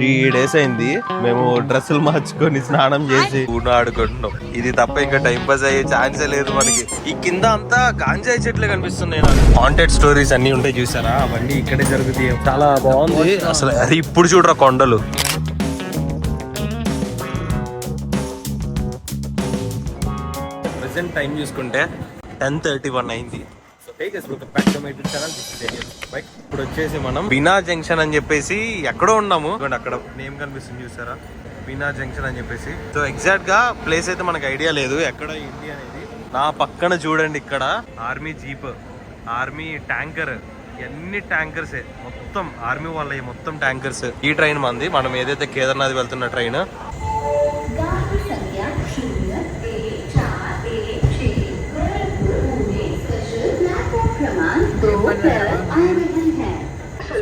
3 days అయింది మేము డ్రెస్సులు మార్చుకొని స్నానం చేసి ఊను ఆడుకుంటున్నాం. ఇది తప్ప ఇంకా టైం పాస్ అయ్యే ఛాన్సే లేదు మనకి. ఈ కింద అంతా గాంజాయి చెట్లే కనిపిస్తున్నాయి నాకు. హాంటెడ్ స్టోరీస్ అన్ని ఉంటాయి చూసారా, అవన్నీ ఇక్కడే జరుగుతాయి. చాలా బాగుంది అసలు. అది ఇప్పుడు చూడరా కొండలు. ప్రెసెంట్ టైం చూసుకుంటే 10:31 అయింది. ఇప్పుడు వచ్చేసి మనం బినా జంక్షన్ అని చెప్పేసి ఎక్కడో ఉన్నాము. అక్కడ నేమ్ కనిపిస్తుంది చూసారా, బినా జంక్షన్ అని చెప్పేసి. సో ఎగ్జాక్ట్ గా ప్లేస్ అయితే మనకు ఐడియా లేదు ఎక్కడ ఏంటి అనేది. నా పక్కన చూడండి, ఇక్కడ ఆర్మీ జీప్, ఆర్మీ ట్యాంకర్, ఎన్ని ట్యాంకర్స్ మొత్తం ఆర్మీ వాళ్ళ మొత్తం ట్యాంకర్స్. ఈ ట్రైన్ మంది, మనం ఏదైతే కేదార్నాథ్ వెళ్తున్న ట్రైన్.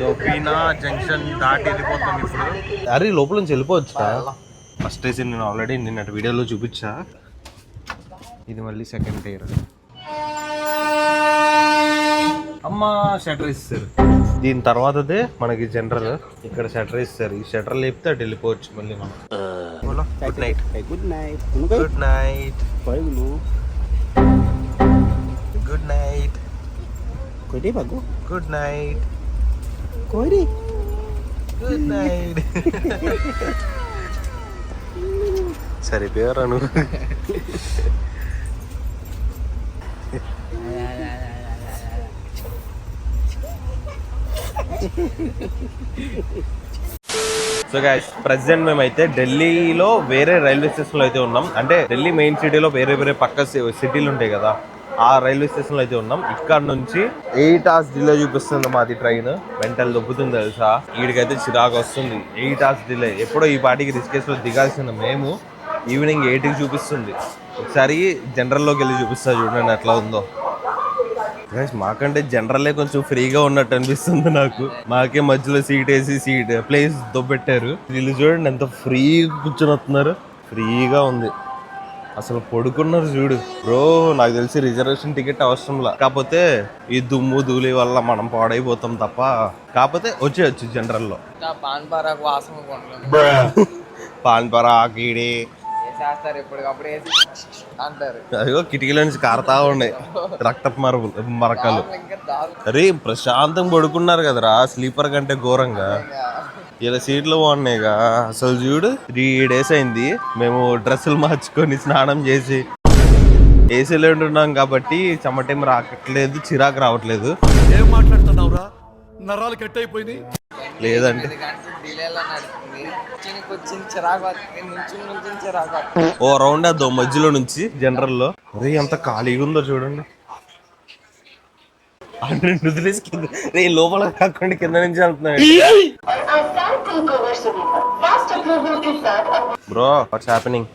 సో పీనా జంక్షన్ దాటి వెళ్ళిపోతాం ఇప్పుడు. అరే లోపల నుంచి వెళ్ళిపోవచ్చు. ఫస్ట్ టైం నేను ఆల్రెడీ నిన్నటి వీడియోలో చూపించా. ఇది మళ్ళీ సెకండ్ టైర్. అమ్మా షటర్ ఇస్తారు. దీని తర్వాతదే మనకి జనరల్. ఇక్కడ షటర్ ఇస్తారు. ఈ షటర్ లేపితే అటు వెళ్ళిపోవచ్చు మళ్ళీ మనం. Good night. Good night. Good night. Good night. Kodi bago. Good night. Kodi. Good night. Sorry, Pierre, anu. So guys, present మేమైతే ఢిల్లీలో వేరే రైల్వే స్టేషన్లో అయితే ఉన్నాం. అంటే ఢిల్లీ మెయిన్ సిటీలో వేరే వేరే పక్క సిటీలు ఉంటాయి కదా, ఆ రైల్వే స్టేషన్ లో అయితే ఉన్నాం. ఇక్కడ నుంచి 8 hours డిలే చూపిస్తుంది మాది ట్రైన్. వెంటనే దొబ్బుతుంది తెలుసా. వీడికైతే చిరాకు వస్తుంది. 8 hours డిలే. ఎప్పుడో ఈ పాటికి రిస్కేస్ లో దిగాల్సిన మేము ఈవినింగ్ 8కి చూపిస్తుంది. ఒకసారి జనరల్లోకి వెళ్ళి చూపిస్తా చూడండి ఎట్లా ఉందో. మాకంటే జనరలే కొంచెం ఫ్రీగా ఉన్నట్టు అనిపిస్తుంది నాకు. మాకే మధ్యలో సీట్ వేసి ప్లేస్ దొబ్బెట్టారు. వీళ్ళు చూడండి ఎంత ఫ్రీ కూర్చొని వస్తున్నారు. ఫ్రీగా ఉంది అసలు. పడుకున్నారు చూడు బ్రో. నాకు తెలిసి రిజర్వేషన్ టికెట్ అవసరంలా. కాకపోతే ఈ దుమ్ము ధూళి వల్ల మనం పాడైపోతాం తప్ప. కాకపోతే వచ్చేయచ్చు జనరల్లో. పాన్ పరాకిడి అదిగో కిటికీలో నుంచి కారుతా ఉన్నాయి రక్తపు మరకలు. అరే ప్రశాంతంగా పడుకున్నారు కదరా, స్లీపర్ కంటే ఘోరంగా. ఇలా సీట్లు బాగున్నాయిగా అసలు. చూడు 3 days అయింది మేము డ్రెస్సులు మార్చుకొని స్నానం చేసి. ఏసీలో ఉంటున్నాం కాబట్టి చెమటేం రావట్లేదు, చిరాకు రావట్లేదు. ఏం మాట్లాడుతున్నావురా, నరాలు కట్ అయిపోయినాయి. లేదంటే ఓ రౌండ్ అద్దో మధ్యలో నుంచి జనరల్లో. అరే ఎంత ఖాళీగా ఉందో చూడండి. రే లోపల కాకుండా కింద నుంచి వెళ్తున్నాడు బ్రో. What's happening?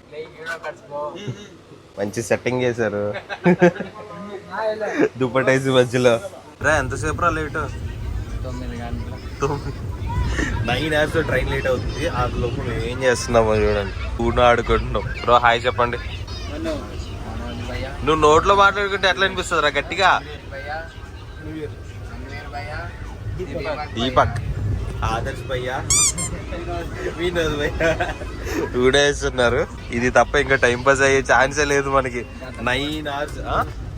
మంచి సెట్టింగ్ చేశారు దుప్పటేసి మధ్యలో. రా ఎంతసేపు రా లేట్? 9 hours ట్రైన్ లేట్ అవుతుంది. ఆ లోపు మేము ఏం చేస్తున్నామో చూడండి. ఊను ఆడుకుంటున్నాం. బ్రో హాయ్ చెప్పండి. నువ్వు నోట్లో మాట్లాడుకుంటే ఎట్లా అనిపిస్తుంది రా గట్టిగా? దీపక్, ఆదర్శ్ భయ్యా, వినోద్ భయ్యా 2 days ఉన్నారు. ఇది తప్ప ఇంకా టైం పాస్ అయ్యే ఛాన్సే లేదు మనకి. 9 hours.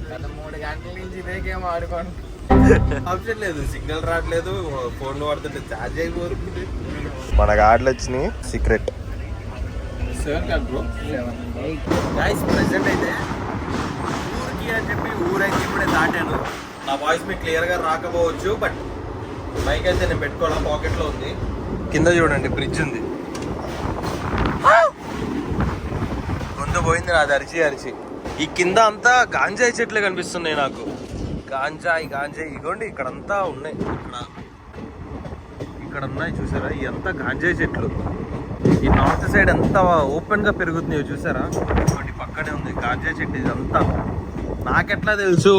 3 గంటల నుంచి ఇదే గేమ్ ఆడుకోండి. ఆప్షన్ లేదు, సిగ్నల్ రావట్లేదు, ఫోన్లో పడుతుంటే ఛార్జ్ అయిపోతుంది. మన కార్డులు వచ్చినాయి సీక్రెట్. ప్రెసెంట్ అయితే ఊరికి అని చెప్పి ఊరైతే ఇప్పుడే దాటాను. నా వాయిస్ మీకు క్లియర్గా రాకపోవచ్చు, బట్ మైక్ అయితే నేను పెట్టుకోవాలా, పాకెట్లో ఉంది. కింద చూడండి బ్రిడ్జ్ ఉంది. గొంతు పోయింది నాది అరిచి అరిచి. ఈ కింద అంతా గాంజాయి చెట్లే కనిపిస్తున్నాయి నాకు. గాంజాయి ఇగోండి ఇక్కడంతా ఉన్నాయి. ఇక్కడ ఉన్నాయి చూసారా, ఇదంతా గాంజాయి చెట్లు. ఈ నార్త్ సైడ్ ఎంత ఓపెన్ గా పెరుగుతున్నాయో చూసారా. ఇంకోటి పక్కనే ఉంది గాంజాయి చెట్టు. ఇదంతా నాకెట్లా తెలుసు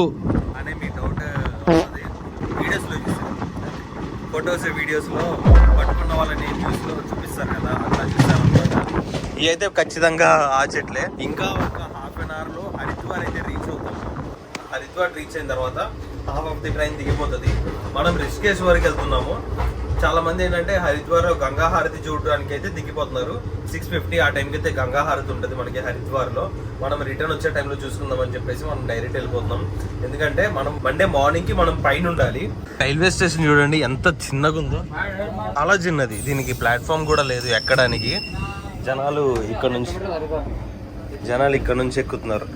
అనే మీ డౌట్ వీడియోస్లో చూసారు. ఫొటోస్ వీడియోస్లో పట్టుకున్న వాళ్ళని న్యూస్లో చూపిస్తారు కదా, అట్లా చూసారు అనమాట. ఇవి అయితే ఖచ్చితంగా ఆ చెట్లే. ఇంకా ఒక హాఫ్ అన్ అవర్లో హరిద్వార్ అయితే రీచ్ అవుతాం. హరిద్వార్ రీచ్ అయిన తర్వాత హాఫ్ ఆఫ్ ది ట్రైన్ దిగిపోతుంది. మనం రిషికేశ్ వరకు వెళ్తున్నాము. చాలా మంది ఏంటంటే హరిద్వార్ గంగా హారతి చూడడానికి అయితే దిగిపోతున్నారు. 6:50 ఆ టైంకి అయితే గంగా హారతి ఉంటుంది మనకి హరిద్వార్ లో. మనం రిటర్న్ వచ్చే టైంలో చూసుకుందాం అని చెప్పేసి మనం డైరెక్ట్ వెళ్ళిపోతున్నాం. ఎందుకంటే మనం మండే మార్నింగ్ కి మనం పైన ఉండాలి. రైల్వే స్టేషన్ చూడండి ఎంత చిన్నగా ఉందో, చాలా చిన్నది. దీనికి ప్లాట్ఫామ్ కూడా లేదు ఎక్కడానికి. జనాలు ఇక్కడ నుంచి ఎక్కుతున్నారు.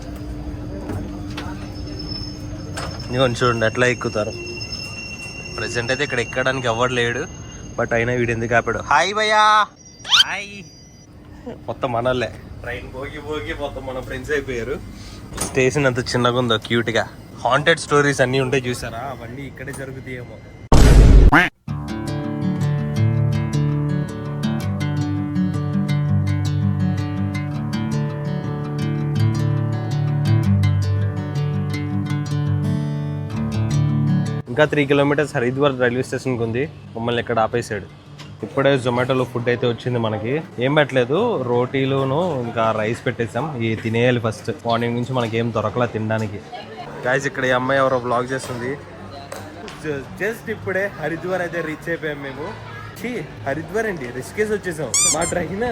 ఇదిగోండి చూడండి ఎట్లా ఎక్కుతారు. ప్రెసెంట్ అయితే ఇక్కడ ఎక్కడానికి ఎవరు లేడు, బట్ అయినా వీడు ఎందుకు ఆపాడు. హాయ్ భయ్యా, హాయ్. మొత్తం మనలే ట్రైన్ పోగి మొత్తం మన ఫ్రెండ్స్ అయిపోయారు. స్టేషన్ అంత చిన్నగా ఉందో క్యూట్ గా. హాంటెడ్ స్టోరీస్ అన్ని ఉంటాయి చూసారా, అవన్నీ ఇక్కడే జరుగుతాయేమో. ఇంకా 3 కిలోమీటర్స్ హరిద్వార్ రైల్వే స్టేషన్కి ఉంది. మమ్మల్ని ఇక్కడ ఆపేసాడు. ఇప్పుడే జొమాటోలో ఫుడ్ అయితే వచ్చింది మనకి. ఏం పెట్టలేదు, రోటీలును ఇంకా రైస్ పెట్టేసాం. ఇవి తినేయాలి ఫస్ట్. మార్నింగ్ నుంచి మనకి ఏం దొరకలా తినడానికి. గాయస్ ఇక్కడ ఈ అమ్మాయి ఎవరో బ్లాగ్ చేస్తుంది. జస్ట్ ఇప్పుడే హరిద్వార్ అయితే రీచ్ అయిపోయాం మేము. హరిద్వార్ అండి, రిషికేష్ వచ్చేసాం. మా ట్రైన్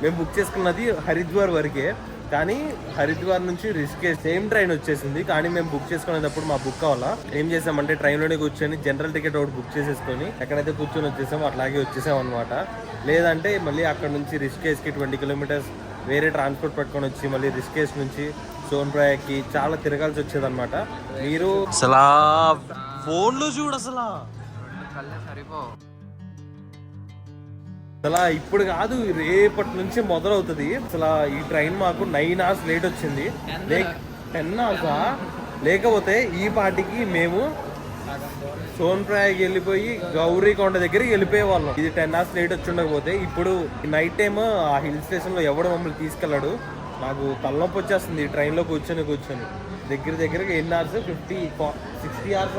మేము బుక్ చేసుకున్నది హరిద్వార్ వరకే, కానీ హరిద్వార్ నుంచి రిషికేష్ సేమ్ ట్రైన్ వచ్చేసింది. కానీ మేము బుక్ చేసుకునేటప్పుడు మా బుక్ అవ్వాలా. ఏం చేసామంటే ట్రైన్లోనే కూర్చొని జనరల్ టికెట్ ఒకటి బుక్ చేసేసుకొని ఎక్కడైతే కూర్చొని వచ్చేసామో అట్లాగే వచ్చేసాం అనమాట. లేదంటే మళ్ళీ అక్కడ నుంచి రిషికేష్కి 20 కిలోమీటర్స్ వేరే ట్రాన్స్పోర్ట్ పట్టుకొని వచ్చి మళ్ళీ రిషికేష్ నుంచి సోన్ప్రయాగ్కి చాలా తిరగాల్సి వచ్చేది అనమాట. మీరు అసలు ఫోన్లో చూడు అసలు అసలు ఇప్పుడు కాదు, రేపటి నుంచి మొదలవుతుంది. అసలు ఈ ట్రైన్ మాకు 9 hours లేట్ వచ్చింది. 10 hours లేకపోతే ఈ పాటికి మేము సోన్ప్రయాగ్ వెళ్ళిపోయి గౌరీకొండ దగ్గరికి వెళ్ళిపోయే వాళ్ళం. ఇది 10 hours లేట్ వచ్చి ఉండకపోతే ఇప్పుడు నైట్ టైమ్ ఆ హిల్ స్టేషన్ లో ఎవడు మమ్మల్ని తీసుకెళ్ళాడు. నాకు తలనొప్పి వచ్చేస్తుంది ఈ ట్రైన్ లో కూర్చొని దగ్గరగా ఎన్ని అవర్స్, 60 hours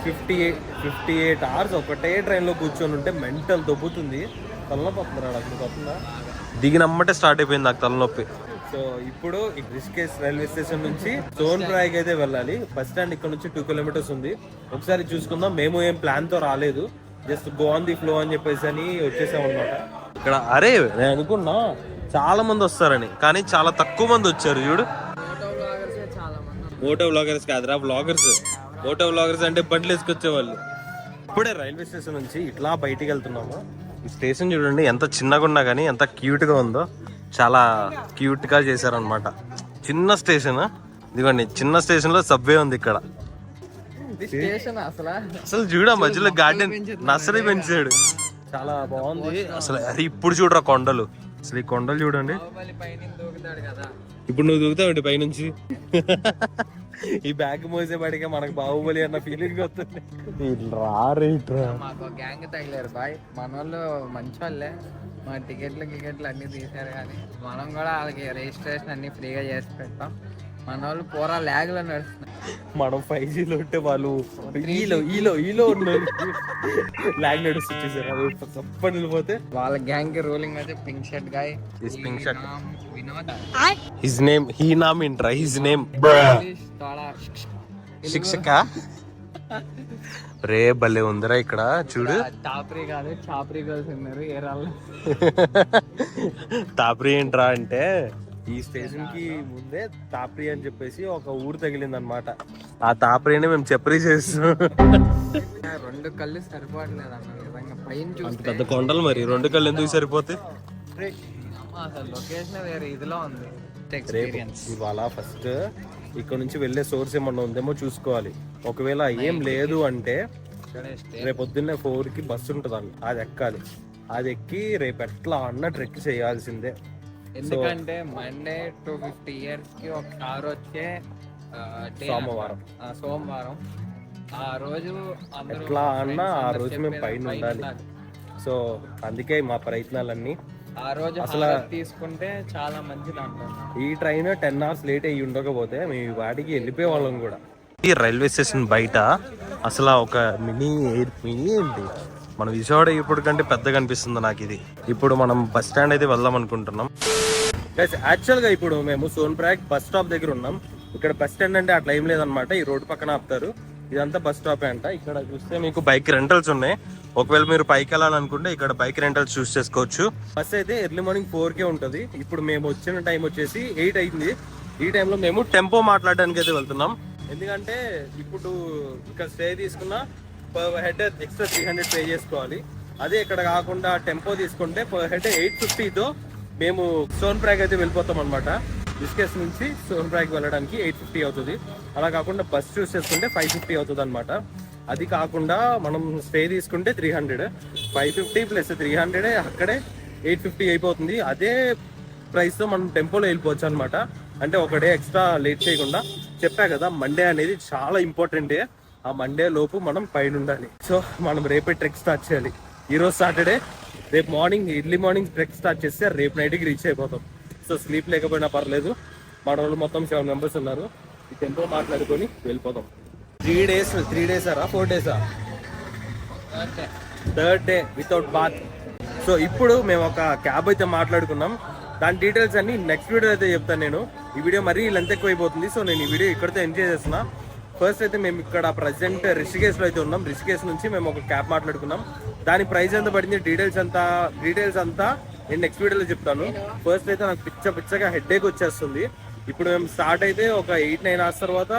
58 hours ఒకటే ట్రైన్లో కూర్చొని ఉంటే మెంటల్ దొబ్బుతుంది. తలనొప్పి వస్తున్నాడు అక్కడ వస్తుందా. దిగినమ్మటే స్టార్ట్ అయిపోయింది నాకు తలనొప్పి. సో ఇప్పుడు రిషికేష్ రైల్వే స్టేషన్ నుంచి సోన్ప్రయాగ్ అయితే వెళ్ళాలి. బస్ స్టాండ్ ఇక్కడ నుంచి 2 kilometers ఉంది. ఒకసారి చూసుకుందాం. మేము ఏం ప్లాన్ తో రాలేదు, just go on the flow అని చెప్పేసి అని వచ్చేసాం అనమాట. ఇక్కడ అరే నేను అనుకున్నా చాలా మంది వస్తారని, కానీ చాలా తక్కువ మంది వచ్చారు. చూడు, మోటో వ్లాగర్స్ కాదురా, వ్లాగర్స్. మోటో వ్లాగర్స్ అంటే బండ్లు వేసుకొచ్చేవాళ్ళు. ఇప్పుడే రైల్వే స్టేషన్ నుంచి ఇట్లా బయటికి వెళ్తున్నాము. ఈ స్టేషన్ చూడండి ఎంత చిన్నగా ఉన్నా కానీ ఎంత క్యూట్ గా ఉందో. చాలా క్యూట్ గా చేశారనమాట. చిన్న స్టేషన్, ఇదిగోండి చిన్న స్టేషన్ లో సబ్వే ఉంది ఇక్కడ. అసలు చూడ మధ్యలో గార్డెన్ నర్సరీ పెంచాడు, చాలా బాగుంది అసలు. ఇప్పుడు చూడరా కొండలు, అసలు ఈ కొండలు చూడండి. ఇప్పుడు నువ్వు దూకుతావు పైనుంచి. ఈ బ్యాగ్ మోసేవాడిగా మనకు బాహుబలి అన్న ఫీలింగ్ వస్తుంది. మాకు గ్యాంగ్ తగిలారు బాయ్. మన వాళ్ళు మంచి వాళ్ళే, మా టికెట్లు అన్ని తీసారు. కానీ మనం కూడా వాళ్ళకి రిజిస్ట్రేషన్ అన్ని ఫ్రీగా చేసి పెట్టాం. మన వాళ్ళు పూరా ల్యాగ్ లో నడుస్తున్నాయి. మనం 5Gలో ఉంటే వాళ్ళు ఈలో ఉన్నారు. ల్యాగ్ నడుస్తూ చూసారు తప్పని వెళ్ళిపోతే. వాళ్ళ గ్యాంగ్ కి రూలింగ్ అయితే pink shirt guy. Pink shirt Vinod, his name he నామ్ ఇంట్రా హిజ్ నేమ్ శిక్షక. రే భలే ఉందిరా ఇక్కడ చూడు. టాప్రీ కాదు, చాప్రీ గర్ల్స్ ఉన్నారు ఏరాళ్ళు. తాప్రీ ఏంట్రా అంటే ఈ స్టేషన్ కి ముందే తాప్రీ అని చెప్పేసి ఒక ఊరు తగిలింది అనమాట. ఆ తాప్రీని మేము చెప్పరీ చేస్తున్నాం. 2 కళ్ళు సరిపోవట్లేదు అన్న విధంగా. పైన చూస్తే పెద్ద కొండలు, మరి 2 కళ్ళు ఎందుకు సరిపోతాయి? అసలు లొకేషన్ వేరే ఇదిలో ఉంది. ఇవాళ ఫస్ట్ ఇక్కడ నుంచి వెళ్ళే సోర్స్ ఏమన్నా ఉందేమో చూసుకోవాలి. ఒకవేళ ఏం లేదు అంటే రేపొద్దున్నే 4కి బస్సు ఉంటుంది, అది ఎక్కాలి. అది ఎక్కి రేపు ఎట్లా అన్న ట్రెక్ చేయాల్సిందే. ఎందుకంటే మండే టు 50 years కి ఒకసారి వచ్చే సోమవారం ఆ రోజు ఎట్లా అన్నా ఆ రోజు మేము పైన ఉండాలి. సో అందుకే మా ప్రయత్నాలన్నీ. ఆ రోజు అసలు తీసుకుంటే చాలా మంచిది అంటారు. ఈ ట్రైన్ 10 hours లేట్ అయ్యి ఉండకపోతే మేము వాటికి వెళ్ళిపోయే వాళ్ళం కూడా. ఈ రైల్వే స్టేషన్ బయట అసలు ఒక మినీ ఏంటి మన విజయవాడ ఇప్పుడు కంటే పెద్దగా అనిపిస్తుంది నాకు ఇది. ఇప్పుడు మనం బస్ స్టాండ్ అయితే వెళ్దాం అనుకుంటున్నాం. యాక్చువల్గా ఇప్పుడు మేము సోన్ప్రయాగ్ బస్ స్టాప్ దగ్గర ఉన్నాం. ఇక్కడ బస్ స్టాండ్ అంటే అట్లా ఏం లేదనమాట. ఈ రోడ్డు పక్కన ఆపుతారు. ఇదంతా బస్ స్టాప్ అంట. ఇక్కడ చూస్తే మీకు బైక్ రెంటల్స్ ఉన్నాయి. ఒకవేళ మీరు పైకి వెళ్ళాలనుకుంటే ఇక్కడ బైక్ రెంటల్స్ చూస్ చేసుకోవచ్చు. బస్ అయితే ఎర్లీ మార్నింగ్ 4కే ఉంటుంది. ఇప్పుడు మేము వచ్చిన టైం వచ్చేసి 8 అయింది. ఈ టైంలో మేము టెంపో మాట్లాడడానికి అయితే వెళ్తున్నాం. ఎందుకంటే ఇప్పుడు ఇక్కడ స్టే తీసుకున్న పర్ హెడ్ ఎక్స్ట్రా 300 పే చేసుకోవాలి. అదే ఇక్కడ కాకుండా టెంపో తీసుకుంటే పర్ హెడ్ 850తో మేము సోన్ప్రాగ్ అయితే వెళ్ళిపోతాం అనమాట. రిషికేశ్ నుంచి సోన్ప్రాగ్ వెళ్ళడానికి 850 అవుతుంది. అలా కాకుండా బస్ చూస్ చేసుకుంటే 550 అవుతుంది అనమాట. అది కాకుండా మనం స్టే తీసుకుంటే 300, 550 ప్లస్ 300 అక్కడే 850 అయిపోతుంది. అదే ప్రైస్తో మనం టెంపోలో వెళ్ళిపోవచ్చు అనమాట. అంటే ఒక డే ఎక్స్ట్రా లేట్ చేయకుండా. చెప్పా కదా మండే అనేది చాలా ఇంపార్టెంట్ డే. ఆ మండే లోపు మనం పైన ఉండాలి. సో మనం రేపే ట్రెక్ స్టార్ట్ చేయాలి. ఈరోజు సాటర్డే, రేపు morning early morning trek start చేస్తే రేపు నైట్కి రీచ్ అయిపోతాం. సో స్లీప్ లేకపోయినా పర్లేదు. మన వాళ్ళు మొత్తం 7 మెంబర్స్ ఉన్నారు. ఈ టెంపో మాట్లాడుకొని వెళ్ళిపోతాం. 3 days 4 days third day without bath. So ఇప్పుడు మేము ఒక క్యాబ్ అయితే మాట్లాడుకున్నాం. దాని డీటెయిల్స్ అన్ని నెక్స్ట్ వీడియో అయితే చెప్తాను నేను. ఈ వీడియో మరీ లెంత్ ఎక్కువ అయిపోతుంది. సో నేను ఈ వీడియో ఇక్కడితో ఎంజాయ్ చేస్తున్నా. ఫస్ట్ అయితే మేము ఇక్కడ ప్రజెంట్ రిషికేశ్లో అయితే ఉన్నాం. రిషికేశ్ నుంచి మేము ఒక క్యాబ్ మాట్లాడుకున్నాం. దాని ప్రైస్ ఎంత పడింది, డీటెయిల్స్ అంతా నేను నెక్స్ట్ వీడియోలో చెప్తాను. ఫస్ట్ అయితే నాకు పిచ్చగా హెడ్ఏక్ వచ్చేస్తుంది. ఇప్పుడు మేము స్టార్ట్ అయితే ఒక 8-9 hours తర్వాత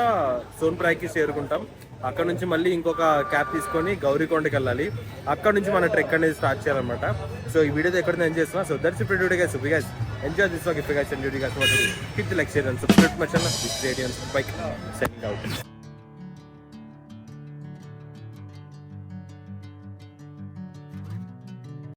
సోన్ప్రాగ్కి చేరుకుంటాం. అక్కడ నుంచి మళ్ళీ ఇంకొక క్యాబ్ తీసుకొని గౌరీకొండకి వెళ్ళాలి. అక్కడ నుంచి మన ట్రెక్ అనేది స్టార్ట్ చేయాలన్నమాట. సో ఈ వీడియో ఎక్కడ ఎంజాయ్ చేస్తున్నా. So that's it video guys. You guys enjoy this vlog. If you guys enjoy this vlog, hit the like, share and subscribe my channel. This radiance bike send out.